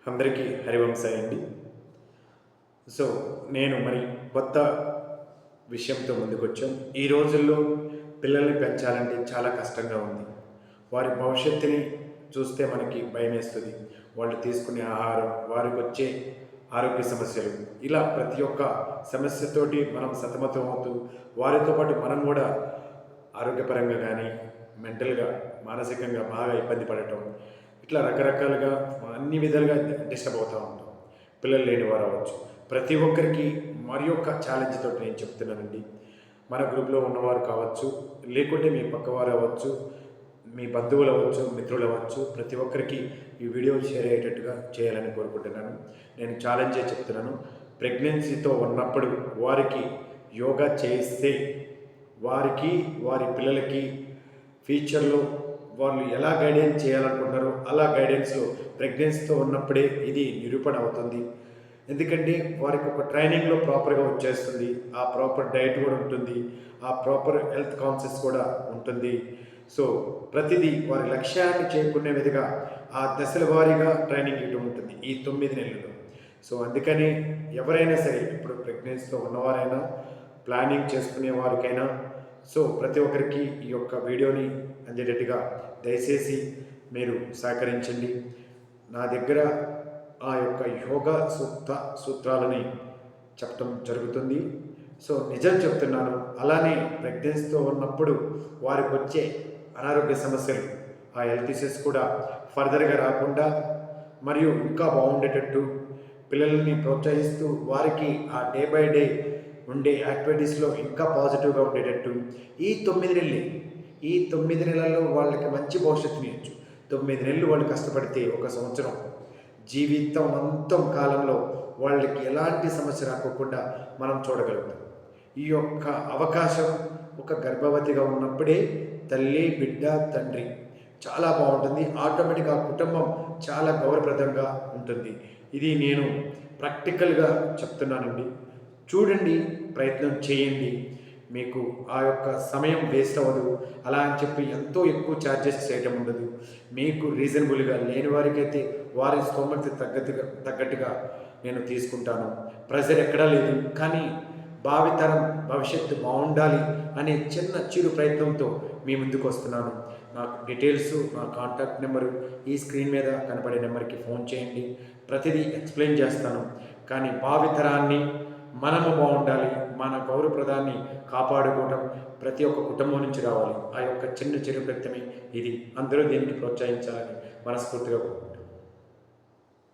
అందరికీ హరివంశాయ్ అండి. సో నేను మరి కొత్త విషయంతో ముందుకొచ్చాం. ఈ రోజుల్లో పిల్లల్ని పెంచాలంటే చాలా కష్టంగా ఉంది. వారి భవిష్యత్తుని చూస్తే మనకి భయమేస్తుంది. వాళ్ళు తీసుకునే ఆహారం, వారికొచ్చే ఆరోగ్య సమస్యలు, ఇలా ప్రతి ఒక్క సమస్యతోటి మనం సతమతం అవుతూ వారితో పాటు మనం కూడా ఆరోగ్యపరంగా కానీ మెంటల్గా మానసికంగా బాగా ఇబ్బంది పడటం, ఇట్లా రకరకాలుగా అన్ని విధాలుగా డిస్టర్బ్ అవుతూ ఉంటాం. పిల్లలు లేని వారు అవ్వచ్చు. ప్రతి ఒక్కరికి మరి యొక్క ఛాలెంజ్ తోటి నేను చెప్తున్నానండి. మన గ్రూప్లో ఉన్నవారు కావచ్చు, లేకుంటే మీ పక్కవారు అవ్వచ్చు, మీ బంధువులు అవ్వచ్చు, మిత్రులు అవ్వచ్చు, ప్రతి ఒక్కరికి ఈ వీడియో షేర్ అయ్యేటట్టుగా చేయాలని కోరుకుంటున్నాను. నేను ఛాలెంజే చెప్తున్నాను. ప్రెగ్నెన్సీతో ఉన్నప్పుడు వారికి యోగా చేయిస్తే వారికి, వారి పిల్లలకి ఫ్యూచర్లో వాళ్ళు ఎలా గైడెన్స్ చేయాలనుకుంటున్నారో అలా గైడెన్స్లో ప్రెగ్నెన్సీతో ఉన్నప్పుడే ఇది నిరూపణ అవుతుంది. ఎందుకంటే వారికి ఒక ట్రైనింగ్లో ప్రాపర్గా వచ్చేస్తుంది, ఆ ప్రాపర్ డైట్ కూడా ఉంటుంది, ఆ ప్రాపర్ హెల్త్ కాన్షియస్ కూడా ఉంటుంది. సో ప్రతిదీ వారి లక్ష్యాన్ని చేరుకునే విధంగా ఆ దశల వారీగా ట్రైనింగ్ ఇవ్వడం ఉంటుంది ఈ 9 నెలలు. సో అందుకని ఎవరైనా సరే, ఇప్పుడు ప్రెగ్నెన్సీతో ఉన్నవారైనా, ప్లానింగ్ చేసుకునే వారికైనా, సో ప్రతి ఒక్కరికి ఈ యొక్క వీడియోని అందేటట్టుగా దయచేసి మీరు సహకరించండి. నా దగ్గర ఆ యొక్క యోగా సూత్రాలని చెప్పడం జరుగుతుంది. సో నిజం చెప్తున్నాను. అలానే ప్రెగ్నెన్సీతో ఉన్నప్పుడు వారికి వచ్చే అనారోగ్య సమస్యలు, ఆ హెల్త్ ఇష్యూస్ కూడా ఫర్దర్గా రాకుండా మరియు ఇంకా బాగుండేటట్టు పిల్లల్ని ప్రోత్సహిస్తూ వారికి ఆ డే బై డే ఉండే యాక్టివిటీస్లో ఇంకా పాజిటివ్గా ఉండేటట్టు ఈ 9 నెలల్లో వాళ్ళకి మంచి భవిష్యత్తుని ఇవ్వచ్చు. 9 నెలలు వాళ్ళు కష్టపడితే 1 సంవత్సరం జీవితం అంతం కాలంలో వాళ్ళకి ఎలాంటి సమస్య రాకోకుండా మనం చూడగలుగుతాం. ఈ యొక్క అవకాశం ఒక గర్భవతిగా ఉన్నప్పుడే తల్లి, బిడ్డ, తండ్రి చాలా బాగుంటుంది. ఆటోమేటిక్గా ఆ కుటుంబం చాలా గౌరవప్రదంగా ఉంటుంది. ఇది నేను ప్రాక్టికల్గా చెప్తున్నానండి. చూడండి, ప్రయత్నం చేయండి. మీకు ఆ యొక్క సమయం వేస్ట్ అవ్వదు. అలా అని చెప్పి ఎంతో ఎక్కువ ఛార్జెస్ చేయడం ఉండదు. మీకు రీజనబుల్గా, లేని వారికైతే వారి స్తోమత తగ్గట్టుగా నేను తీసుకుంటాను. ప్రెజర్ ఎక్కడా లేదు. కానీ భావితరం భవిష్యత్తు బాగుండాలి అనే చిరు ప్రయత్నంతో మీ ముందుకు వస్తున్నాను. నాకు డీటెయిల్స్, నా కాంటాక్ట్ నెంబరు ఈ స్క్రీన్ మీద కనపడే నెంబర్కి ఫోన్ చేయండి. ప్రతిదీ ఎక్స్ప్లెయిన్ చేస్తాను. కానీ భావితరాన్ని మనము బాగుండాలి, మన గౌరవప్రదాన్ని కాపాడుకోవటం ప్రతి ఒక్క కుటుంబం నుంచి రావాలి. ఆ యొక్క చిరు ప్రయత్నమే ఇది. అందరూ దీనికి ప్రోత్సహించాలని మనస్ఫూర్తిగా